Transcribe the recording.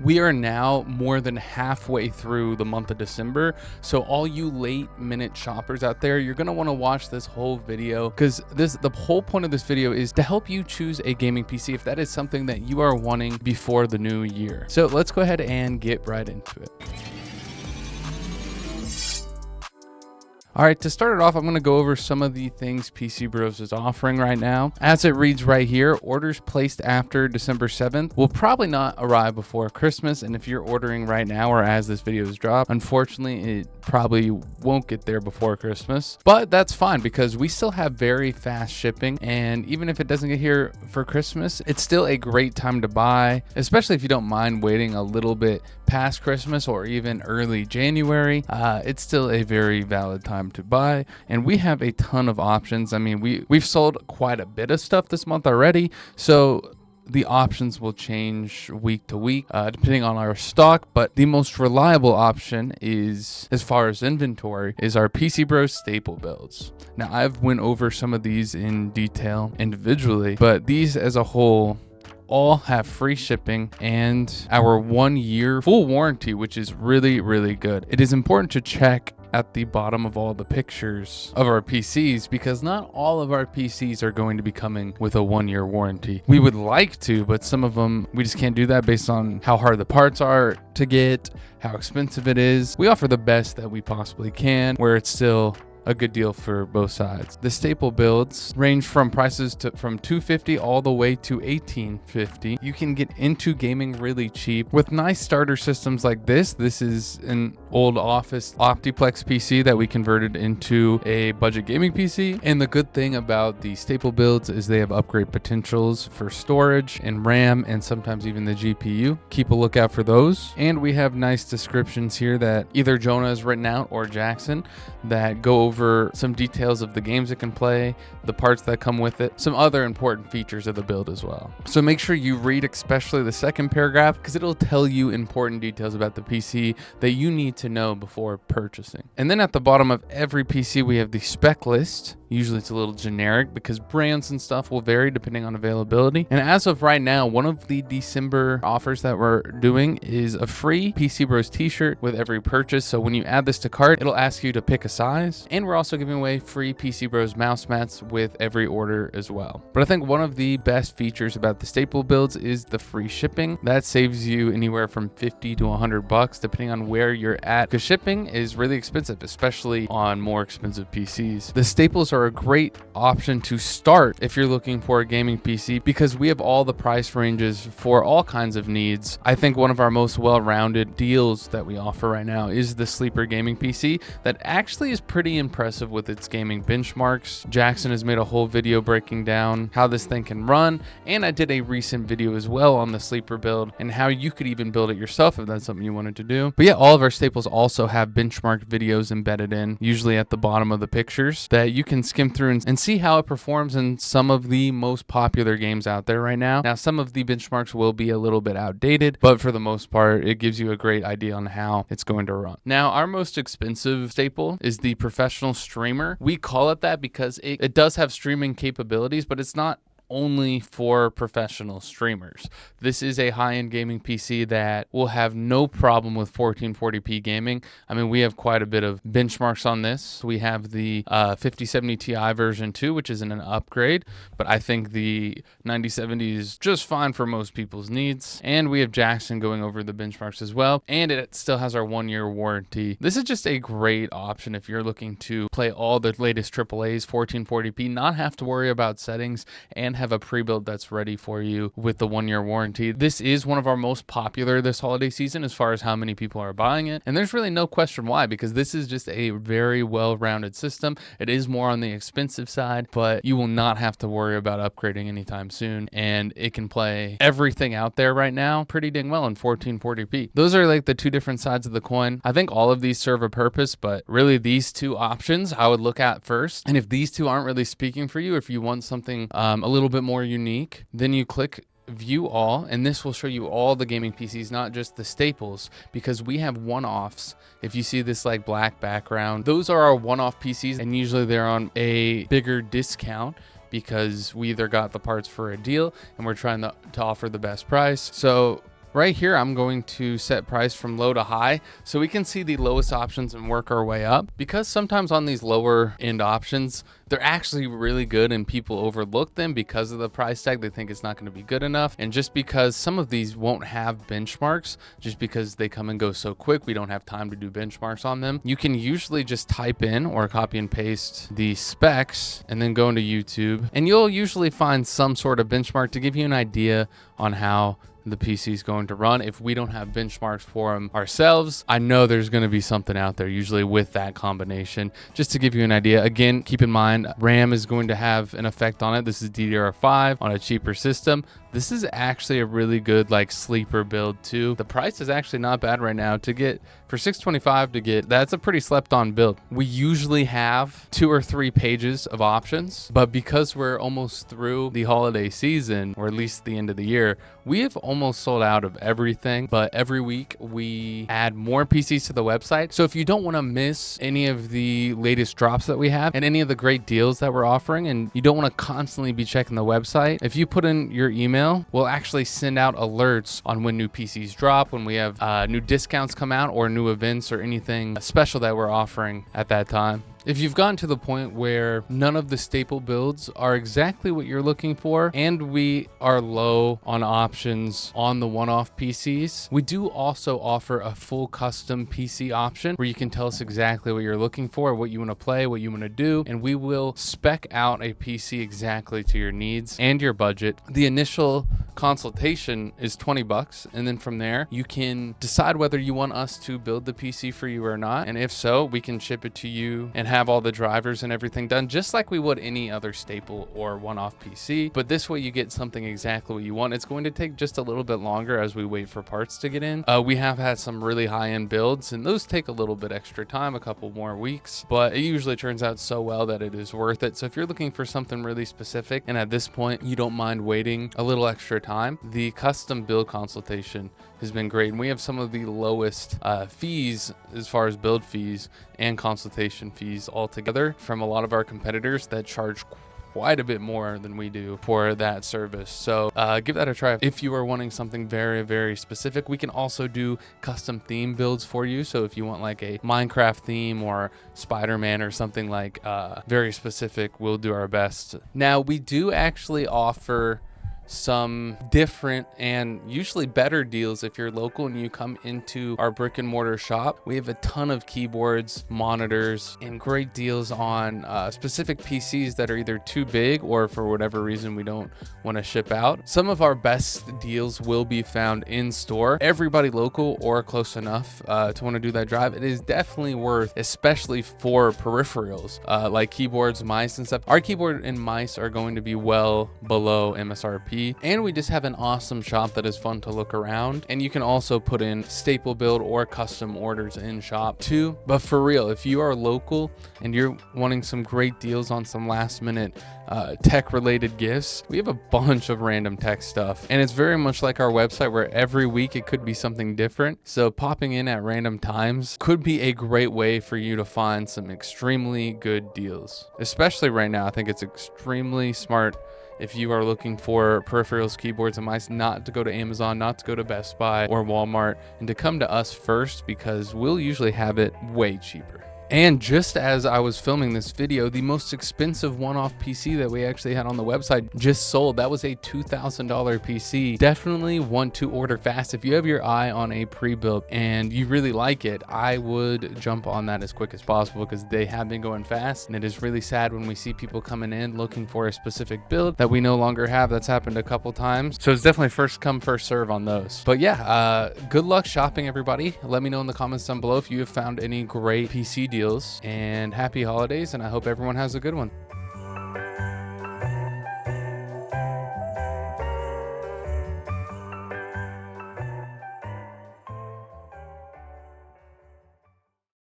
We are now more than halfway through the month of December, so all you late minute shoppers out there, you're gonna want to watch this whole video, because the whole point of this video is to help you choose a gaming PC if that is something that you are wanting before the new year. So let's go ahead and get right into it. All right, to start it off, I'm going to go over some of the things PCBros is offering right now. As it reads right here, orders placed after December 7th will probably not arrive before Christmas. And if you're ordering right now or as this video is dropped, unfortunately, it probably won't get there before Christmas. But that's fine because we still have very fast shipping. And even if it doesn't get here for Christmas, it's still a great time to buy, especially if you don't mind waiting a little bit past Christmas or even early January. It's still a very valid time to buy, and we have a ton of options. I mean, we've sold quite a bit of stuff this month already, so the options will change week to week depending on our stock, but the most reliable option is, as far as inventory, is our PCBros staple builds. Now, I've went over some of these in detail individually, but these as a whole all have free shipping and our 1 year full warranty, which is really, really good. It is important to check at the bottom of all the pictures of our PCs because not all of our PCs are going to be coming with a 1 year warranty. We would like to, but some of them we just can't do that based on how hard the parts are to get, how expensive it is. We offer the best that we possibly can where it's still a good deal for both sides. The staple builds range from prices from $250 all the way to $1850. You can get into gaming really cheap with nice starter systems like this. This is an old office Optiplex PC that we converted into a budget gaming PC. And the good thing about the staple builds is they have upgrade potentials for storage and RAM and sometimes even the GPU. Keep a lookout for those. And we have nice descriptions here that either Jonah has written out or Jackson that go over some details of the games it can play, the parts that come with it, some other important features of the build as well. So make sure you read especially the second paragraph because it'll tell you important details about the PC that you need to know before purchasing. And then at the bottom of every PC, we have the spec list. Usually it's a little generic because brands and stuff will vary depending on availability. And as of right now, one of the December offers that we're doing is a free PCBros t-shirt with every purchase. So when you add this to cart, it'll ask you to pick a size. And we're also giving away free PCBros mouse mats with every order as well. But I think one of the best features about the staple builds is the free shipping. That saves you anywhere from $50 to $100 depending on where you're at, because shipping is really expensive, especially on more expensive PCs. The staples are a great option to start if you're looking for a gaming PC because we have all the price ranges for all kinds of needs. I think one of our most well-rounded deals that we offer right now is the sleeper gaming PC that actually is pretty impressive with its gaming benchmarks. Jackson has made a whole video breaking down how this thing can run, and I did a recent video as well on the sleeper build and how you could even build it yourself if that's something you wanted to do. But yeah, all of our staples also have benchmark videos embedded in, usually at the bottom of the pictures, that you can skim through and see how it performs in some of the most popular games out there right now. Now, some of the benchmarks will be a little bit outdated, but for the most part, it gives you a great idea on how it's going to run. Now, our most expensive staple is the professional streamer. We call it that because it does have streaming capabilities, but it's not only for professional streamers. This is a high-end gaming PC that will have no problem with 1440p gaming. I mean, we have quite a bit of benchmarks on this. We have the 5070 Ti version 2, which isn't an upgrade, but I think the 9070 is just fine for most people's needs. And we have Jackson going over the benchmarks as well. And it still has our 1 year warranty. This is just a great option if you're looking to play all the latest AAAs, 1440p, not have to worry about settings, and have a pre-build that's ready for you with the 1 year warranty. This is one of our most popular this holiday season as far as how many people are buying it. And there's really no question why, because this is just a very well-rounded system. It is more on the expensive side, but you will not have to worry about upgrading anytime soon. And it can play everything out there right now pretty dang well in 1440p. Those are like the two different sides of the coin. I think all of these serve a purpose, but really these two options I would look at first. And if these two aren't really speaking for you, if you want something a little bit more unique, then you click view all, and this will show you all the gaming PCs, not just the staples, because we have one-offs. If you see this like black background, those are our one-off PCs, and usually they're on a bigger discount because we either got the parts for a deal and we're trying to offer the best price. So Right here, I'm going to set price from low to high so we can see the lowest options and work our way up, because sometimes on these lower end options, they're actually really good and people overlook them because of the price tag. They think it's not going to be good enough. And just because some of these won't have benchmarks, just because they come and go so quick, we don't have time to do benchmarks on them. You can usually just type in or copy and paste the specs and then go into YouTube, and you'll usually find some sort of benchmark to give you an idea on how the PC is going to run. If we don't have benchmarks for them ourselves, I know there's going to be something out there usually with that combination. Just to give you an idea, again, keep in mind RAM is going to have an effect on it. This is DDR5 on a cheaper system. This is actually a really good like sleeper build too. The price is actually not bad right now to get for $625 to get. That's a pretty slept on build. We usually have 2 or 3 pages of options, but because we're almost through the holiday season, or at least the end of the year, we have almost sold out of everything. But every week we add more PCs to the website. So if you don't want to miss any of the latest drops that we have and any of the great deals that we're offering, and you don't want to constantly be checking the website, if you put in your email, we'll actually send out alerts on when new PCs drop, when we have new discounts come out, or new events or anything special that we're offering at that time. If you've gotten to the point where none of the staple builds are exactly what you're looking for, and we are low on options on the one-off PCs, we do also offer a full custom PC option where you can tell us exactly what you're looking for, what you want to play, what you want to do, and we will spec out a PC exactly to your needs and your budget. The initial consultation is $20, and then from there you can decide whether you want us to build the PC for you or not, and if so, we can ship it to you and have all the drivers and everything done just like we would any other staple or one-off PC. But this way you get something exactly what you want. It's going to take just a little bit longer as we wait for parts to get in. We have had some really high-end builds, and those take a little bit extra time, a couple more weeks, but it usually turns out so well that it is worth it. So if you're looking for something really specific and at this point you don't mind waiting a little extra time, the custom build consultation has been great, and we have some of the lowest fees as far as build fees and consultation fees altogether from a lot of our competitors that charge quite a bit more than we do for that service. So give that a try if you are wanting something very, very specific. We can also do custom theme builds for you. So if you want like a Minecraft theme or Spider-Man or something like very specific, we'll do our best. Now, we do actually offer some different and usually better deals if you're local and you come into our brick and mortar shop. We have a ton of keyboards, monitors, and great deals on specific PCs that are either too big or for whatever reason we don't want to ship out. Some of our best deals will be found in store. Everybody local or close enough to want to do that drive, it is definitely worth, especially for peripherals like keyboards, mice, and stuff. Our keyboard and mice are going to be well below MSRP. And we just have an awesome shop that is fun to look around, and you can also put in staple build or custom orders in shop too. But for real, if you are local and you're wanting some great deals on some last minute tech related gifts, we have a bunch of random tech stuff, and it's very much like our website where every week it could be something different. So popping in at random times could be a great way for you to find some extremely good deals, especially right now. I think it's extremely smart if you are looking for peripherals, keyboards, and mice, not to go to Amazon, not to go to Best Buy or Walmart, and to come to us first, because we'll usually have it way cheaper. And just as I was filming this video, the most expensive one-off PC that we actually had on the website just sold. That was a $2,000 PC. Definitely want to order fast. If you have your eye on a pre-built and you really like it, I would jump on that as quick as possible, because they have been going fast, and it is really sad when we see people coming in looking for a specific build that we no longer have. That's happened a couple times. So it's definitely first come, first serve on those. But yeah, good luck shopping, everybody. Let me know in the comments down below if you have found any great PC deals, and happy holidays, and I hope everyone has a good one.